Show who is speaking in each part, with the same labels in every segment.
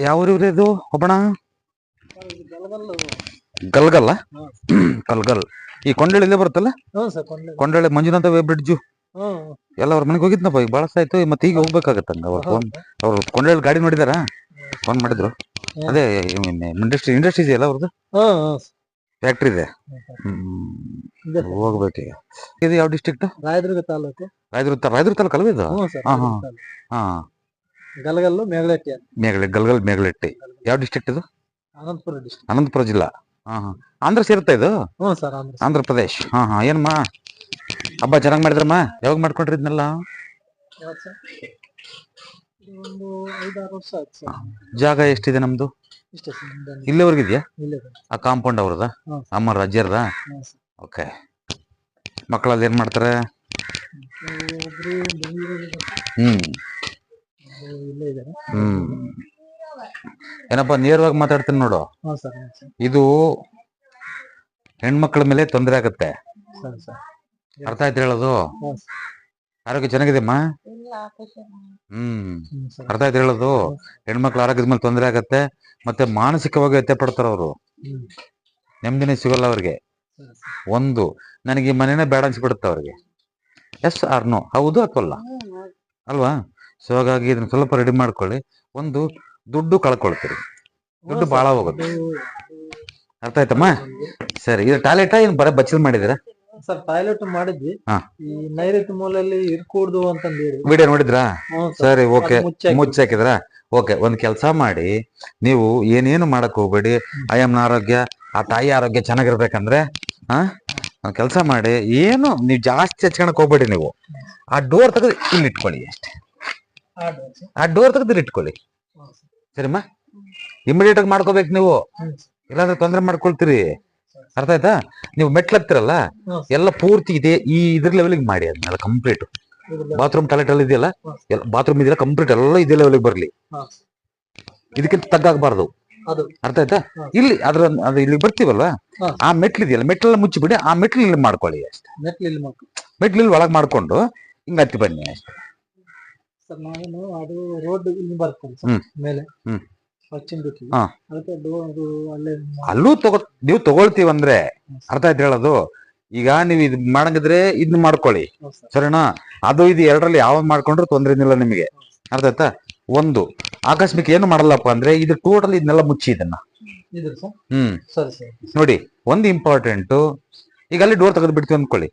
Speaker 1: ಯಾವ ಊರಿವ್ರಿ ಇದು ಒಬ್ಬಣ? ಗಲ್ಗಲ್ಲ. ಕಲ್ಗಲ್. ಈ ಕೊಂಡಳ್ಳಿ ಬರುತ್ತಲ್ಲ, ಕೊಂಡಳ್ಳಿ ಮಂಜುನಾಥ ಬ್ರಿಡ್ಜು ಎಲ್ಲ ಅವ್ರ ಮನೆಗೆ ಹೋಗಿದ್ನಪ್ಪ. ಈಗ ಬಳಸ ಆಯ್ತು, ಮತ್ತೆ ಈಗ ಹೋಗ್ಬೇಕಾಗತ್ತಂಗ. ಅವ್ರು ಕೊಂಡಳ್ಳಿ ಗಾಡಿ ನೋಡಿದಾರ, ಫೋನ್ ಮಾಡಿದ್ರು. ಅದೇ ಇಂಡಸ್ಟ್ರಿ ಇದೆಯಲ್ಲ ಅವ್ರದ್ದು, ಫ್ಯಾಕ್ಟ್ರಿ ಇದೆ. ಹೋಗ್ಬೇಕೀಗ. ಇದು ಯಾವ ಡಿಸ್ಟ್ರಿಕ್ಟ್?
Speaker 2: ರಾಯದುರ್ಗ ತಾಲೂಕು.
Speaker 1: ರಾಯದುರ್ಗ ತಾಲೂಕು ಅಲ್ವ ಇದು? ಹಾ.
Speaker 2: ಗಲಗಲ್ಲು ಮೇಗಲಟ್ಟಿ.
Speaker 1: ಗಲ್ಗಲ್ ಮೇಗಲಟ್ಟಿ. ಯಾವ ಡಿಸ್ಟ್ರಿಕ್ಟ್ ಇದು?
Speaker 2: ಅನಂತಪುರ ಡಿಸ್ಟ್ರಿಕ್ಟ್.
Speaker 1: ಅನಂತಪುರ ಜಿಲ್ಲಾ. ಆಂಧ್ರ ಸೇರುತ್ತೆ ಇದು?
Speaker 2: ಸರ್
Speaker 1: ಆಂಧ್ರ ಪ್ರದೇಶ್. ಏನಮ್ಮ ಹಬ್ಬ ಚೆನ್ನಾಗ್ ಮಾಡಿದ್ರಮ್ಮ? ಯಾವಾಗ ಮಾಡ್ಕೊಂಡ್ರಿ ಇದನ್ನೆಲ್ಲ?
Speaker 2: ಒಂದು 5-6 ವರ್ಷ ಆಯ್ತು ಸರ್.
Speaker 1: ಜಾಗ ಎಷ್ಟಿದೆ ನಮ್ದು? ಇಲ್ಲಿವರೆಗಿದ್ಯಾ? ಆ ಕಾಂಪೌಂಡ್ ಅವ್ರದ? ಅಮ್ಮರ ಅಜ್ಜರ್ದ? ಓಕೆ. ಮಕ್ಕಳಲ್ಲಿ ಏನ್ ಮಾಡ್ತಾರೆ? ಏನಪ್ಪ ನೇರವಾಗಿ ಮಾತಾಡ್ತೀನಿ ನೋಡು. ಇದು ಹೆಣ್ಮಕ್ಳ ಮೇಲೆ ತೊಂದರೆ ಆಗತ್ತೆ, ಅರ್ಥ ಆಯ್ತು ಹೇಳೋದು? ಆರೋಗ್ಯ ಚೆನ್ನಾಗಿದೆಮ್ಮ? ಅರ್ಥ ಆಯ್ತು ಹೇಳೋದು? ಹೆಣ್ಮಕ್ಳ ಆರೋಗ್ಯದ ಮೇಲೆ ತೊಂದರೆ ಆಗತ್ತೆ, ಮತ್ತೆ ಮಾನಸಿಕವಾಗಿ ವ್ಯತ್ಯೆ ಪಡ್ತಾರ ಅವರು. ನೆಮ್ಮದಿನೇ ಸಿಗಲ್ಲ ಅವ್ರಿಗೆ. ಒಂದು ನನಗೆ ಈ ಮನೇನೆ ಬೇಡ ಅನ್ಸ್ಬಿಡುತ್ತೆ ಅವ್ರಿಗೆ. Yes or no? ಹೌದು ಅಥವಾ ಅಲ್ವಾ? ಸೊ ಹಾಗಾಗಿ ಇದನ್ನ ಸ್ವಲ್ಪ ರೆಡಿ ಮಾಡ್ಕೊಳ್ಳಿ. ಒಂದು ದುಡ್ಡು ಕಳ್ಕೊಳ್ತೀರಿ, ದುಡ್ಡು ಬಹಳ ಹೋಗುತ್ತೆ. ಅರ್ಥ ಆಯ್ತಮ್ಮ? ಸರಿ. ಇದು ಟಾಯ್ಲೆಟ್ ಏನು ಬರ ಬಚ್ಚಲ್ ಮಾಡಿದೀರಾ?
Speaker 2: ಸರ್ ಟಾಯ್ಲೆಟ್ ಮಾಡಿದ್ವಿ. ಈ ನೈಋತ್ಯ ಮೂಲೆಯಲ್ಲಿ ಇರ್ಕೂಡ್ದು ಅಂತಂದು ಹೇಳಿ
Speaker 1: ವಿಡಿಯೋ ನೋಡಿದ್ರಾ? ಸರಿ, ಓಕೆ. ಮುಚ್ಚಾಕಿದ್ರ? ಓಕೆ. ಒಂದ್ ಕೆಲಸ ಮಾಡಿ, ನೀವು ಏನೇನು ಮಾಡಕ್ ಹೋಗ್ಬೇಡಿ. ಅಯ್ಯಮ್ಮನ ಆರೋಗ್ಯ, ಆ ತಾಯಿ ಆರೋಗ್ಯ ಚೆನ್ನಾಗಿರ್ಬೇಕಂದ್ರೆ ಒಂದ್ ಕೆಲಸ ಮಾಡಿ, ಏನು ನೀವು ಜಾಸ್ತಿ ಹಚ್ಕೊಳಕ್ ಹೋಗ್ಬೇಡಿ. ನೀವು ಆ ಡೋರ್ ತೆಗೆದು ಇಲ್ಲಿ ಇಟ್ಕೊಳ್ಳಿ ಅಷ್ಟೇ. ಆ ಡೋರ್ ತೆಗೆದು ಇಟ್ಕೊಳ್ಳಿ, ಸರಿಮ್ಮ? ಇಮಿಡಿಯೇಟ್ ಆಗಿ ಮಾಡ್ಕೋಬೇಕು ನೀವು, ಇಲ್ಲಾಂದ್ರೆ ತೊಂದರೆ ಮಾಡ್ಕೊಳ್ತೀರಿ. ಅರ್ಥ ಆಯ್ತಾ? ನೀವು ಮೆಟ್ಲು ಹತ್ತಿರಲ್ಲ, ಎಲ್ಲ ಪೂರ್ತಿ ಇದೆ ಈ ಇದ್ರ ಲೆವೆಲ್ಗೆ ಮಾಡಿ. ಅದನ್ನೆಲ್ಲ ಕಂಪ್ಲೀಟ್. ಬಾತ್ರೂಮ್ ಟಾಯ್ಲೆಟ್ ಎಲ್ಲ ಇದೆಯಲ್ಲ, ಬಾತ್ರೂಮ್ ಇದೆಯಲ್ಲ ಕಂಪ್ಲೀಟ್ ಎಲ್ಲ ಇದೇ ಲೆವೆಲ್ಗೆ ಬರ್ಲಿ. ಇದಕ್ಕಿಂತ ತಗ್ಗಾಗಬಾರ್ದು. ಅರ್ಥ ಆಯ್ತಾ? ಇಲ್ಲಿ ಅದು ಇಲ್ಲಿ ಬರ್ತೀವಲ್ವಾ, ಆ ಮೆಟ್ಲಿದೆಯಲ್ಲ, ಮೆಟ್ಲೆಲ್ಲ ಮುಚ್ಚಿಬಿಡಿ. ಆ ಮೆಟ್ಲು ಇಲ್ಲಿ ಮಾಡ್ಕೊಳ್ಳಿ ಅಷ್ಟೇ. ಮೆಟ್ಲು ಇಲ್ಲಿ ಒಳಗೆ ಮಾಡ್ಕೊಂಡು ಹಿಂಗ ಹತ್ತಿ ಬನ್ನಿ ಅಷ್ಟೇ.
Speaker 2: ಅದು ರೋಡ್ ಇಲ್ಲಿ ಬರ್ತದೆ ಮೇಲೆ.
Speaker 1: ಅಲ್ಲೂ ನೀವು ತಗೊಳ್ತೀವಂದ್ರೆ, ಅರ್ಥ ಆಯ್ತು ಹೇಳೋದು? ಈಗ ನೀವು ಇದು ಮಾಡಂಗಿದ್ರೆ ಇದನ್ನ ಮಾಡ್ಕೊಳ್ಳಿ, ಸರಿನಾ? ಅದು ಇದು ಎರಡರಲ್ಲಿ ಯಾವ್ದು ಮಾಡ್ಕೊಂಡ್ರು ತೊಂದ್ರೆ ಏನಿಲ್ಲ ನಿಮಗೆ. ಅರ್ಥ ಆಯ್ತಾ? ಒಂದು ಆಕಸ್ಮಿಕ ಏನು ಮಾಡಲ್ಲಪ್ಪ ಅಂದ್ರೆ, ಇದು ಟೋಟಲ್ ಇದನ್ನೆಲ್ಲ ಮುಚ್ಚಿ ಇದನ್ನ. ನೋಡಿ, ಒಂದು ಇಂಪಾರ್ಟೆಂಟ್. ಈಗ ಅಲ್ಲಿ ಡೋರ್ ತೆಗೆದು ಬಿಡ್ತೀವಿ ಅಂದ್ಕೊಳ್ಳಿ,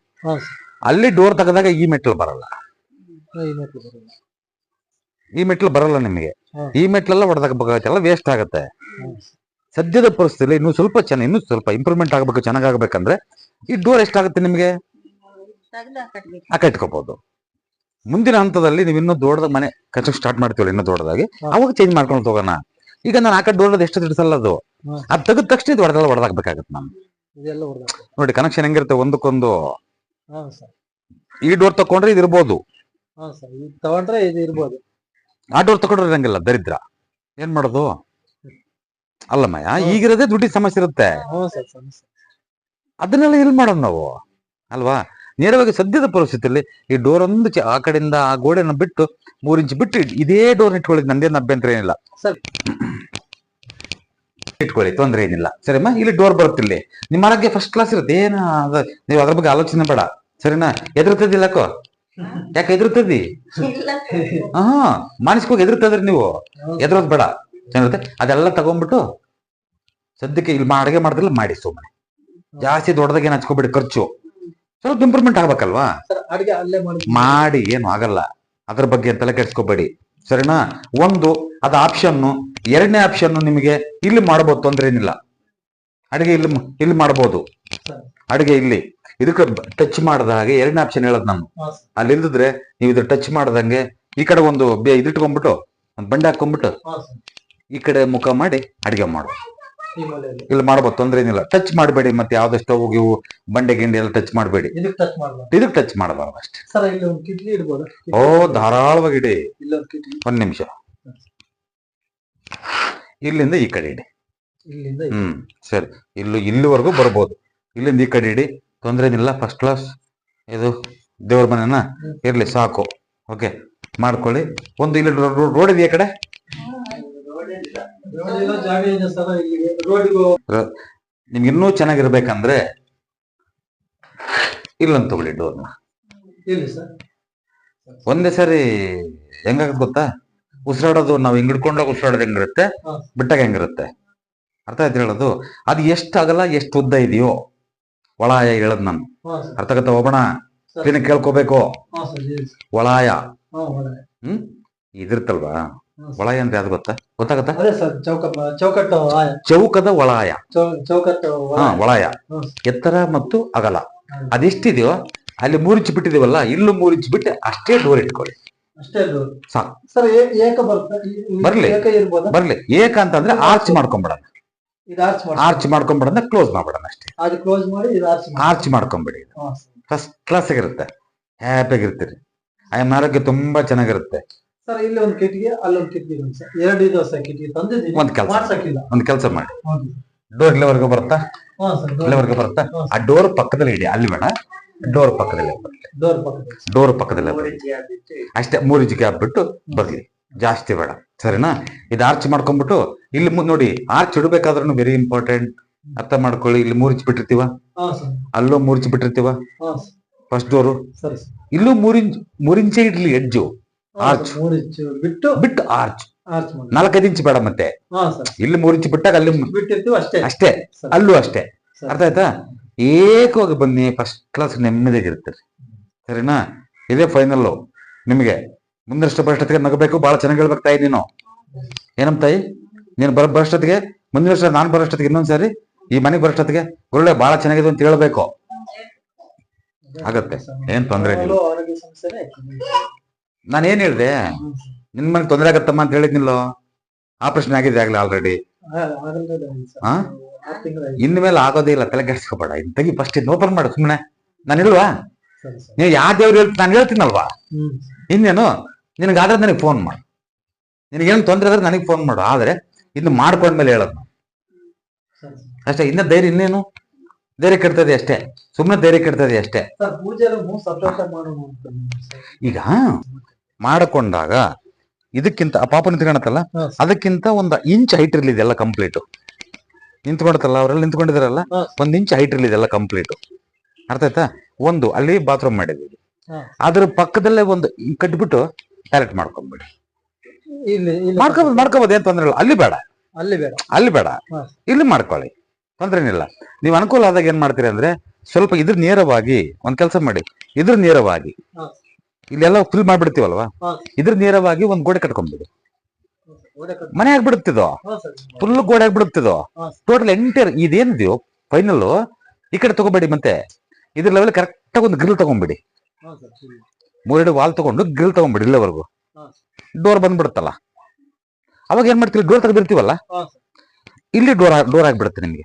Speaker 1: ಅಲ್ಲಿ ಡೋರ್ ತೆಗೆದಾಗ ಈ ಮೆಟ್ಲು ಬರಲ್ಲ, ಈ ಮೆಟ್ಲು ಬರಲ್ಲ ನಿಮಗೆ. ಈ ಮೆಟ್ಲೆಲ್ಲ ಹೊಡೆದಾಗಬೇಕಾಗತ್ತೆ, ವೇಸ್ಟ್ ಆಗತ್ತೆ. ಸದ್ಯದ ಪರಿಸ್ಥಿತಿಯಲ್ಲಿ ಇನ್ನೂ ಸ್ವಲ್ಪ ಇಂಪ್ರೂವ್ಮೆಂಟ್ ಆಗ್ಬೇಕು, ಚೆನ್ನಾಗಾಗ್ಬೇಕಂದ್ರೆ ಈ ಡೋರ್ ಎಷ್ಟಾಗುತ್ತೆ ನಿಮಗೆ ಇಟ್ಕೋಬಹುದು. ಮುಂದಿನ ಹಂತದಲ್ಲಿ ನೀವು ಇನ್ನೂ ದೊಡ್ಡದಾಗ ಮನೆ ಕನ್ಸ್ಟ್ರಕ್ಷನ್ ಸ್ಟಾರ್ಟ್ ಮಾಡ್ತೀವಲ್ಲ, ಇನ್ನೂ ದೊಡ್ಡದಾಗಿ, ಅವಾಗ ಚೇಂಜ್ ಮಾಡ್ಕೊಂಡು ಹೋಗೋಣ. ಈಗ ನಾನು ಆ ಕಡೆ ಡೋರ್ ಎಷ್ಟು ತಿಳ್ಸಲ್ಲ, ಅದು ತೆಗೆದ ತಕ್ಷಣ ಇದು ಹೊಡೆದಾಗಬೇಕಾಗತ್ತೆ. ನಾನು ನೋಡಿ ಕನೆಕ್ಷನ್ ಹೆಂಗಿರುತ್ತೆ ಒಂದಕ್ಕೊಂದು. ಈ ಡೋರ್ ತಕೊಂಡ್ರೆ ಇದು ಇರ್ಬೋದು, ಆ ಡೋರ್ ತಕೊಂಡ್ರೆ ಇರಂಗಿಲ್ಲ. ದರಿದ್ರ ಏನ್ ಮಾಡೋದು? ಅಲ್ಲಮ್ಮಯ್ಯ, ಈಗಿರೋದೇ ದುಡ್ಡಿನ ಸಮಸ್ಯೆ ಇರುತ್ತೆ. ಅದನ್ನೆಲ್ಲ ಎಲ್ಲಿ ಮಾಡೋದು ನಾವು, ಅಲ್ವಾ? ನೇರವಾಗಿ ಸದ್ಯದ ಪರಿಸ್ಥಿತಿಯಲ್ಲಿ ಈ ಡೋರ್ ಒಂದು ಆ ಕಡೆಯಿಂದ ಆ ಗೋಡೆನ ಬಿಟ್ಟು 3 ಇಂಚ್ ಬಿಟ್ಟು ಇದೇ ಡೋರ್ ಇಟ್ಕೊಳ್ಳಿ, ನಂದೇನು ಅಭ್ಯಂತರ ಏನಿಲ್ಲ. ಇಟ್ಕೊಳ್ಳಿ, ತೊಂದ್ರೆ ಏನಿಲ್ಲ. ಸರಿಮ್ಮ? ಇಲ್ಲಿ ಡೋರ್ ಬರುತ್ತಿಲ್ಲಿ, ನಿಮ್ಮ ಆರೋಗ್ಯ ಫಸ್ಟ್ ಕ್ಲಾಸ್ ಇರುತ್ತೆ. ಏನು ನೀವು ಅದ್ರ ಬಗ್ಗೆ ಆಲೋಚನೆ ಬೇಡ, ಸರಿನಾ? ಎದುರುತ್ತದಿಲ್ಲಕ್ಕೋ? ಯಾಕೆ ಎದುರುತ್ತದಿ? ಮಾನಸಿಕವಾಗಿ ಎದುರುತ್ತದ್ರಿ ನೀವು. ಎದುರೋದ್ ಬೇಡ, ಚೆನ್ನಾಗಿರುತ್ತೆ. ಅದೆಲ್ಲ ತಗೊಂಡ್ಬಿಟ್ಟು ಸದ್ಯಕ್ಕೆ ಇಲ್ಲಿ ಅಡುಗೆ ಮಾಡಿದ್ರಲ್ಲ ಮಾಡಿ, ಸುಮ್ಮನೆ ಜಾಸ್ತಿ ದೊಡ್ಡದಾಗಿ ಏನು ಹಚ್ಕೋಬೇಡಿ. ಖರ್ಚು ಸ್ವಲ್ಪ ಇಂಪ್ರೂವ್ಮೆಂಟ್ ಆಗ್ಬೇಕಲ್ವಾ? ಮಾಡಿ, ಏನು ಆಗಲ್ಲ. ಅದ್ರ ಬಗ್ಗೆ ತಲೆ ಕೆಡಿಸ್ಕೋಬೇಡಿ, ಸರಿನಾ? ಒಂದು ಅದು ಆಪ್ಷನ್ನು. ಎರಡನೇ ಆಪ್ಷನ್ ನಿಮಗೆ ಇಲ್ಲಿ ಮಾಡಬಹುದು, ತೊಂದ್ರೆ ಏನಿಲ್ಲ. ಅಡುಗೆ ಇಲ್ಲಿ ಮಾಡಬಹುದು, ಅಡುಗೆ ಇಲ್ಲಿ ಇದಕ್ಕೆ ಟಚ್ ಮಾಡದ ಹಾಗೆ. ಎರಡನೇ ಆಪ್ಷನ್ ಹೇಳದ್ ನಾನು. ಅಲ್ಲಿ ಇಲ್ದಿದ್ರೆ ನೀವು ಇದ್ರ ಟಚ್ ಮಾಡದಂಗೆ ಈ ಕಡೆ ಒಂದು ಇದಿಟ್ಕೊಂಡ್ಬಿಟ್ಟು ಒಂದು ಬಂಡೆ ಹಾಕೊಂಡ್ಬಿಟ್ಟು ಈ ಕಡೆ ಮುಖ ಮಾಡಿ ಅಡಿಗೆ ಮಾಡು. ಇಲ್ಲಿ ಮಾಡ್ಬೋದು, ತೊಂದ್ರೆ ಏನಿಲ್ಲ. ಟಚ್ ಮಾಡಬೇಡಿ. ಮತ್ತೆ ಯಾವ್ದು ಸ್ಟವ್ ಇವು ಬಂಡೆ ಗಿಂಡಿ ಎಲ್ಲ ಟಚ್ ಮಾಡಬೇಡಿ. ಇದಕ್ಕೆ ಟಚ್ ಮಾಡಬಾರ್ದು ಅಷ್ಟೇ. ಓ, ಧಾರಾಳವಾಗಿ ಇಡಿ. ಒಂದ್ ನಿಮಿಷ, ಇಲ್ಲಿಂದ ಈ ಕಡೆ ಇಡಿ. ಸರಿ, ಇಲ್ಲಿವರೆಗೂ ಬರ್ಬೋದು. ಇಲ್ಲಿಂದ ಈ ಕಡೆ ಇಡಿ, ತೊಂದ್ರೆ ಏನಿಲ್ಲ. First class. ಇದು ದೇವ್ರ ಮನೆನ ಇರ್ಲಿ, ಸಾಕು. ಓಕೆ, ಮಾಡ್ಕೊಳ್ಳಿ. ಒಂದು ಇಲ್ಲಿ ರೋಡ್ ಇದೆಯಾ ಕಡೆ?
Speaker 2: ಎಲ್ಲ ಜಾಗ ಇದೆ ಸರ್ ಇಲ್ಲಿಗೆ ರೋಡಿಗೆ
Speaker 1: ನಿಮ್ಗೆ ಇನ್ನೂ ಚೆನ್ನಾಗಿರ್ಬೇಕಂದ್ರೆ ಇಲ್ಲೊಂದು ತಗೊಳ್ಳಿ ಡೋರ್ನ.
Speaker 2: ಇಲ್ಲಿ ಸರ್
Speaker 1: ಒಂದೇ ಸರಿ ಹೆಂಗಾಗತ್ ಗೊತ್ತಾ, ಉಸಿರಾಡೋದು ನಾವು ಹಿಂಗ್ ಹಿಡ್ಕೊಂಡಾಗ ಉಸಿರಾಡೋದು ಹೆಂಗಿರುತ್ತೆ,
Speaker 2: ಹಾ.
Speaker 1: ಬಿಟ್ಟಾಗ ಹೆಂಗಿರುತ್ತೆ, ಅರ್ಥ ಆಯ್ತು ಹೇಳೋದು? ಅದು ಎಷ್ಟು ಅಗಲ ಎಷ್ಟು ಉದ್ದ ಇದೆಯೋ ಒಳಾಯ ಹೇಳದ್ ನಾನು,
Speaker 2: ಹಾ ಸರ್
Speaker 1: ಅರ್ಥ ಆಗತ್ತ? ಹೋಗೋಣ
Speaker 2: ಸರ್.
Speaker 1: ಕ್ಲೀನ್ ಕೇಳ್ಕೋಬೇಕು.
Speaker 2: ಹಾ ಸರ್ ಹೇಳಿ ಸರ್.
Speaker 1: ಒಳಾಯ
Speaker 2: ಹಾ ಒಳ್ಳೆ.
Speaker 1: ಇದಿರ್ತಲ್ವಾ,
Speaker 2: ಹಾ ಸರ್.
Speaker 1: ಒಳಾಯ ಅಂದ್ರೆ ಯಾವ್ದು ಗೊತ್ತಾ, ಗೊತ್ತಾಗತ್ತಾ?
Speaker 2: ಅದೇ ಸರ್ ಚೌಕಟ್ಟು ಆಯ
Speaker 1: ಚೌಕದ ಒಳಾಯ.
Speaker 2: ಚೌಕಟ್ಟು
Speaker 1: ಒಳಾಯ
Speaker 2: ಹಾ
Speaker 1: ಎತ್ತರ ಮತ್ತು ಅಗಲ ಅದೆಷ್ಟಿದೆಯೋ ಅಲ್ಲಿ 3 ಇಂಚ್ ಬಿಟ್ಟಿದೀವಲ್ಲ, ಇಲ್ಲೂ 3 ಇಂಚ್ ಬಿಟ್ಟು ಅಷ್ಟೇ ಡೋರ್ ಇಟ್ಕೊಳ್ಳಿ
Speaker 2: ಅಷ್ಟೇ ಅದು
Speaker 1: ಸಾಕು.
Speaker 2: ಸರ್ ಏಕ ಬರುತ್ತೆ
Speaker 1: ಬರ್ಲಿ.
Speaker 2: ಏಕ ಇರ್ಬೋದಾ?
Speaker 1: ಬರ್ಲಿ. ಏಕ ಅಂತಂದ್ರೆ ಆರ್ಚ್ ಮಾಡ್ಕೊಂಬಿಡೋಣ,
Speaker 2: ಇದು ಆರ್ಚ್ ಮಾಡಿ
Speaker 1: ಆರ್ಚ್ ಮಾಡ್ಕೊಂಬಿಡೋಣ, ಕ್ಲೋಸ್ ಮಾಡ್ಬಿಡೋಣ ಅಷ್ಟೇ.
Speaker 2: ಅದು ಕ್ಲೋಸ್ ಮಾಡಿ ಇದು ಆರ್ಚ್ ಮಾಡಿ
Speaker 1: ಆರ್ಚ್ ಮಾಡ್ಕೊಂಬಿಡಿ,
Speaker 2: ಹಾ ಸರ್.
Speaker 1: ಫಸ್ಟ್ ಕ್ಲಾಸ್ ಆಗಿರುತ್ತೆ, ಹ್ಯಾಪಿಯಾಗಿರ್ತೀರಿ, ಆಯಮ್ಮ ಆರೋಗ್ಯ ತುಂಬಾ ಚೆನ್ನಾಗಿರುತ್ತೆ.
Speaker 2: ಸರ್ ಇಲ್ಲಿ ಒಂದು ಕಿಟಕಿ ಅಲ್ಲೊಂದು ಕಿಟಕಿ ಇದೆ ಸರ್, 2 ಇದೆ ಸರ್ ಕಿಟಕಿ ತಂದಿದ್ದೀನಿ,
Speaker 1: ಒಂದ್ ಕೆಲ್ಸ.
Speaker 2: ಮಾಡ್ಸಕ್ಕಿಲ್ಲ.
Speaker 1: ಒಂದ್ ಕೆಲಸ ಮಾಡಿ,
Speaker 2: ಹೌದು
Speaker 1: ಡೋರ್ ಇಲ್ಲಿವರೆಗೂ ಬರುತ್ತಾ,
Speaker 2: ಹಾ ಸರ್
Speaker 1: ಇಲ್ಲಿವರೆಗೂ ಬರುತ್ತಾ,
Speaker 2: ಹಾ.
Speaker 1: ಆ ಡೋರ್ ಪಕ್ಕದಲ್ಲಿ ಇಡಿ, ಅಲ್ಲಿ ಬೇಡ, ಡೋರ್ ಪಕ್ಕದಲ್ಲಿ ಬರಲಿ,
Speaker 2: ಡೋರ್ ಪಕ್ಕದಲ್ಲಿ
Speaker 1: ಡೋರ್ ಪಕ್ಕದಲ್ಲೇ ಬರಲಿ ಅಷ್ಟೇ. 3 ಇಂಚ್ ಗ್ಯಾಪ್ ಬಿಟ್ಟು ಬರ್ಲಿ, ಜಾಸ್ತಿ ಬೇಡ, ಸರಿನಾ? ಇದು ಆರ್ಚ್ ಮಾಡ್ಕೊಂಡ್ಬಿಟ್ಟು ಇಲ್ಲಿ ನೋಡಿ, ಆರ್ಚ್ ಇಡಬೇಕಾದ್ರೂ ವೆರಿ ಇಂಪಾರ್ಟೆಂಟ್, ಅರ್ಥ ಮಾಡ್ಕೊಳ್ಳಿ. ಇಲ್ಲಿ 3 ಇಂಚ್ ಬಿಟ್ಟಿರ್ತೀವ,
Speaker 2: ಹಾ ಸರ್
Speaker 1: ಅಲ್ಲೂ 3 ಇಂಚ್ ಬಿಟ್ಟಿರ್ತೀವ,
Speaker 2: ಹಾ ಸರ್
Speaker 1: ಫಸ್ಟ್ ಡೋರು.
Speaker 2: ಸರಿ ಸರ್.
Speaker 1: ಇಲ್ಲೂ 3 ಇಂಚೇ ಇಡ್ಲಿ ಎಡ್ಜು,
Speaker 2: ಹಾ
Speaker 1: ಆರ್ಚ್
Speaker 2: ಸರ್, 3 ಇಂಚು ಬಿಟ್ಟು
Speaker 1: ಬಿಟ್ಟು ಆರ್ಚ್.
Speaker 2: ಆರ್ಚ್ ಮಾಡಿ
Speaker 1: 4-5 ಇಂಚ್ ಬೇಡ ಮತ್ತೆ,
Speaker 2: ಹಾ ಸರ್
Speaker 1: ಇಲ್ಲಿ 3 ಇಂಚ್ ಬಿಟ್ಟಾಗ ಅಲ್ಲಿ
Speaker 2: ಬಿಟ್ಟಿರ್ತೀವಿ ಅಷ್ಟೇ
Speaker 1: ಅಷ್ಟೇ,
Speaker 2: ಸರ್.
Speaker 1: ಅಲ್ಲೂ ಅಷ್ಟೇ,
Speaker 2: ಸರ್.
Speaker 1: ಅರ್ಥ ಆಯ್ತಾ? ಏಕವಾಗಿ ಬನ್ನಿ, ಫಸ್ಟ್ ಕ್ಲಾಸ್ ನೆಮ್ಮದಿಯಾಗಿರ್ತೀರಿ, ಸರಿನಾ? ಇದೇ ಫೈನಲ್ಲು ನಿಮಗೆ. ಮುಂದಿನಷ್ಟು ಬರೋಷ್ಟೊತ್ತಿಗೆ ನಗಬೇಕು, ಬಹಳ ಚೆನ್ನಾಗಿ ಹೇಳ್ಬೇಕು ತಾಯಿ. ನೀನು ಏನಮ್ಮ ತಾಯಿ, ನೀನು ಬರೋಷ್ಟೊತ್ತಿಗೆ, ಮುಂದಿನ ವರ್ಷ ನಾನು ಬರೋಷ್ಟೊತ್ತಿಗೆ, ಇನ್ನೊಂದ್ಸರಿ ಈ ಮನೆಗೆ ಬರೋಷ್ಟೊತ್ತಿಗೆ ಒಳ್ಳೆ ಬಹಳ ಚೆನ್ನಾಗಿದೆ ಅಂತ ಹೇಳ್ಬೇಕು. ಆಗತ್ತೆ, ಏನ್ ತೊಂದ್ರೆ ಇಲ್ಲ.
Speaker 2: ಆರೋಗ್ಯ ಸಮಸ್ಯೆನೇ ಆಗ್ತದೆ.
Speaker 1: ನಾನೇನ್ ಹೇಳ್ದೆ, ನಿನ್ ಮನೆಗೆ ತೊಂದರೆ ಆಗತ್ತಮ್ಮ ಅಂತ ಹೇಳಿದ್ನಿಲ್ಲೋ, ಆಪರೇಷನ್ ಆಗಿದೆ ಆಗ್ಲಿ ಆಲ್ರೆಡಿ.
Speaker 2: ಆಗಲ್ದೇ ಇದೆ ಸರ್.
Speaker 1: ಹಾ,
Speaker 2: 6 ತಿಂಗಳಾಯ್ತು.
Speaker 1: ಇನ್ಮೇಲೆ ಆಗೋದೇ ಇಲ್ಲ, ತಲೆ ಕೆಡ್ಸ್ಕೊಬೇಡ. ಇನ್ ತೆಗಿ ಫಸ್ಟ್, ಇದು ಓಪನ್ ಮಾಡು ಸುಮ್ಮನೆ. ನಾನು ಇಲ್ವಾ,
Speaker 2: ಸರಿ ಸರ್.
Speaker 1: ನೀವು ಯಾವ ದೇವ್ರು ನಾನು ಹೇಳ್ತೀನಲ್ವಾ,
Speaker 2: ಹ್ಮ್
Speaker 1: ಇನ್ನೇನು? ನಿನಗಾದ್ರೆ ನನಗೆ ಫೋನ್ ಮಾಡು, ನಿನಗೇನು ತೊಂದರೆ ಆದ್ರೆ ನನಗೆ ಫೋನ್ ಮಾಡು, ಆದ್ರೆ ಇನ್ನು ಮಾಡ್ಕೊಂಡ್ಮೇಲೆ ಹೇಳೋದು ನಾವು
Speaker 2: ಸರಿ ಸರ್.
Speaker 1: ಅಷ್ಟೇ. ಇನ್ನ ಧೈರ್ಯ, ಇನ್ನೇನು ಧೈರ್ಯ ಕೆಡ್ತದೆ ಅಷ್ಟೇ, ಸುಮ್ಮನೆ ಧೈರ್ಯ ಕೆಡ್ತದೆ ಅಷ್ಟೇ.
Speaker 2: ಸರ್ ಪೂಜೆ ಎಲ್ಲ ಸಪ್ರೇಟ್ ಮಾಡೋಣ ಅಂತ ಸರ್.
Speaker 1: ಈಗ ಮಾಡಿಕೊಂಡಾಗ ಇದಕ್ಕಿಂತ ಆ ಪಾಪ ನಿಂತ್ಕೊಳತ್ತಲ್ಲ,
Speaker 2: ಹಾ ಸರ್.
Speaker 1: ಅದಕ್ಕಿಂತ 1 ಇಂಚ್ ಹೈಟ್ ಇರ್ಲಿ ಇದೆಲ್ಲ ಕಂಪ್ಲೀಟ್. ನಿಂತ್ಕೊಳತ್ತಲ್ಲ, ಅವರೆಲ್ಲ ನಿಂತ್ಕೊಂಡಿದಾರಲ್ಲ,
Speaker 2: ಹಾ.
Speaker 1: 1 ಇಂಚ್ ಹೈಟ್ ಇರ್ಲಿ ಇದೆಲ್ಲ ಕಂಪ್ಲೀಟ್, ಅರ್ಥ ಆಯ್ತಾ? ಒಂದು ಅಲ್ಲಿ ಬಾತ್ರೂಮ್ ಮಾಡಿದ್ವಿ,
Speaker 2: ಹಾ.
Speaker 1: ಅದ್ರ ಪಕ್ಕದಲ್ಲೇ ಒಂದು ಕಟ್ಬಿಟ್ಟು ಟಾಯ್ಲೆಟ್ ಮಾಡ್ಕೊಂಡ್ಬಿಡಿ.
Speaker 2: ಇಲ್ಲಿ ಇಲ್ಲಿ
Speaker 1: ಮಾಡ್ಕೋಬೋದು, ಏನ್ ತೊಂದ್ರೆ ಇಲ್ಲ. ಅಲ್ಲಿ ಬೇಡ,
Speaker 2: ಅಲ್ಲಿ ಬೇಡ.
Speaker 1: ಅಲ್ಲಿ ಬೇಡ,
Speaker 2: ಹಾ.
Speaker 1: ಇಲ್ಲಿ ಮಾಡ್ಕೊಳ್ಳಿ, ತೊಂದ್ರೆ ಏನಿಲ್ಲ. ನೀವು ಅನುಕೂಲ ಆದಾಗ ಏನ್ ಮಾಡ್ತೀರಿ ಅಂದ್ರೆ, ಸ್ವಲ್ಪ ಇದ್ರ ನೇರವಾಗಿ ಒಂದ್ ಕೆಲಸ ಮಾಡಿ, ಇದ್ರ ನೇರವಾಗಿ
Speaker 2: ಹಾ.
Speaker 1: ಇಲ್ಲೆಲ್ಲ ಫಿಲ್ ಮಾಡ್ಬಿಡ್ತೀವಲ್ವಾ,
Speaker 2: ಹಾ.
Speaker 1: ಇದ್ರ ನೇರವಾಗಿ ಒಂದ್ ಗೋಡೆ ಕಟ್ಕೊಂಡ್ಬಿಡಿ,
Speaker 2: ಗೋಡೆ ಕಟ್ಟು.
Speaker 1: ಮನೆ ಆಗ್ಬಿಡುತ್ತಿದೋ,
Speaker 2: ಹಾ ಸರ್.
Speaker 1: ಫುಲ್ ಗೋಡೆ ಆಗ್ಬಿಡುತ್ತಿದೋ.
Speaker 2: ಹಾ.
Speaker 1: ಟೋಟಲ್ ಎಂಟರ್ ಇದೇನಿದೆಯೋ ಫೈನಲ್ ಈ ಕಡೆ ತಗೋಬೇಡಿ, ಮತ್ತೆ ಇದ್ರ ಲೆವೆಲ್ ಕರೆಕ್ಟ್ ಆಗಿ ಒಂದು ಗ್ರಿಲ್ ತಗೊಂಡ್ಬಿಡಿ,
Speaker 2: ಹಾ ಸರ್. ಇಲ್ಲಿ.
Speaker 1: 3 ಅಡಿ ವಾಲ್ ತಗೊಂಡು ಗ್ರಿಲ್ ತಗೊಂಡ್ಬಿಡಿ, ಇಲ್ಲಿವರೆಗೂ
Speaker 2: ಹಾ.
Speaker 1: ಡೋರ್ ಬಂದ್ಬಿಡುತ್ತಲ್ಲ. ಅವಾಗ ಏನ್ ಮಾಡ್ತೀವಿ, ಡೋರ್ ತೆಗೆದಿರ್ತೀವಲ್ಲ,
Speaker 2: ಹಾ ಸರ್.
Speaker 1: ಇಲ್ಲಿ ಡೋರ್ ಆಗ್ಬಿಡುತ್ತೆ ನಿಮ್ಗೆ,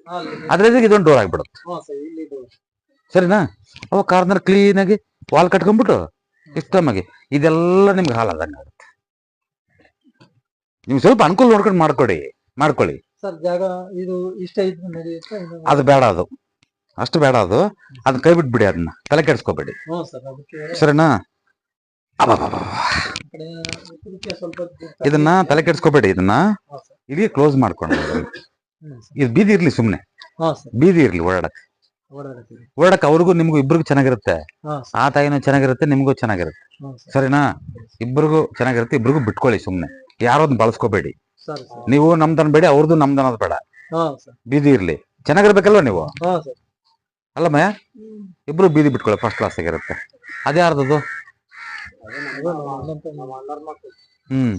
Speaker 2: ಹಾ, ಅಲ್ಲಿ.
Speaker 1: ಅದ್ರ ಎದುರಿಗೆ ಇದೊಂದು ಡೋರ್ ಆಗ್ಬಿಡುತ್ತೆ,
Speaker 2: ಹಾ ಸರ್ ಇಲ್ಲಿ ಇದು.
Speaker 1: ಸರಿನಾ? ಅವಾಗ ಕಾರ್ನರ್ ಕ್ಲೀನ್ ಆಗಿ ವಾಲ್ ಕಟ್ಕೊಂಡ್ಬಿಟ್ಟು ಇಷ್ಟಮಾಗಿ ಇದೆಲ್ಲ ನಿಮ್ಗೆ ಹಾಲಾದಂಗ ಆಗುತ್ತೆ. ನೀವು ಸ್ವಲ್ಪ ಅನುಕೂಲ ನೋಡ್ಕೊಂಡು ಮಾಡ್ಕೊಳ್ಳಿ.
Speaker 2: ಸರ್ ಜಾಗ ಇದು ಇಷ್ಟ ಇದ್ರೆ ನಡೆಯುತ್ತೆ.
Speaker 1: ಅದು ಬೇಡ, ಅಷ್ಟು ಬೇಡ, ಅದನ್ನ ಕೈ ಬಿಟ್ಬಿಡಿ, ಅದನ್ನ ತಲೆ ಕೆಡಿಸ್ಕೋಬೇಡಿ,
Speaker 2: ಹ್ಞೂ ಸರ್. ಅದಕ್ಕೆ
Speaker 1: ಸರಿನಾ?
Speaker 2: ಈ ಕಡೆ ಉತ್ತರಕ್ಕೆ ಸ್ವಲ್ಪ ಬಿಡ್ತಾರೆ.
Speaker 1: ಇದನ್ನ ತಲೆ ಕೆಡಿಸ್ಕೋಬೇಡಿ, ಇದನ್ನ
Speaker 2: ಹಾ ಸರ್.
Speaker 1: ಇಲ್ಲಿ ಕ್ಲೋಸ್ ಮಾಡ್ಕೊಂಡು
Speaker 2: ಹ್ಮ್ ಸರ್.
Speaker 1: ಇದು ಬೀದಿ ಇರ್ಲಿ, ಸುಮ್ನೆ
Speaker 2: ಹಾ ಸರ್.
Speaker 1: ಬೀದಿ ಇರ್ಲಿ, ಓಡಾಡಕ್ ಅವ್ರಿಗೂ ನಿಮ್ಗೂ ಇಬ್ರಿಗೂ ಚೆನ್ನಾಗಿರುತ್ತೆ,
Speaker 2: ಹಾ ಸರ್.
Speaker 1: ಆ ತಾಯಿನೂ ಚೆನ್ನಾಗಿರುತ್ತೆ, ನಿಮ್ಗೂ ಚೆನ್ನಾಗಿರುತ್ತೆ,
Speaker 2: ಹಾ ಸರ್.
Speaker 1: ಸರಿನಾ? ಇಬ್ಬರಿಗೂ ಚೆನ್ನಾಗಿರುತ್ತೆ, ಇಬ್ರಿಗೂ ಬಿಟ್ಕೊಳ್ಳಿ, ಸುಮ್ನೆ ಯಾರೋದ್ ಬಳಸ್ಕೋಬೇಡಿ.
Speaker 2: ಸರಿ ಸರ್.
Speaker 1: ನೀವು ನಮ್ದನ್ ಬೇಡಿ, ಅವ್ರದ್ದು ನಮ್ದನ್ನೋದು ಬೇಡ,
Speaker 2: ಹಾ ಸರ್.
Speaker 1: ಬೀದಿ ಇರ್ಲಿ, ಚೆನ್ನಾಗಿರ್ಬೇಕಲ್ವ ನೀವು?
Speaker 2: ಹಾ ಸರ್.
Speaker 1: ಅಲ್ಲ ಮಯ, ಇಬ್ರು ಬೀದಿ ಬಿಟ್ಕೊಳ್ಳಿ, ಫಸ್ಟ್ ಕ್ಲಾಸ್ ಆಗಿರುತ್ತೆ. ಅದ್ಯಾರ್ದದು?
Speaker 2: ಅದು ನಮ್ಮದು, ನಮ್ಮಂತ ನಮ್ಮ ಅಣ್ಣರ ಮಕ್ಕಳು.
Speaker 1: ಹ್ಮ್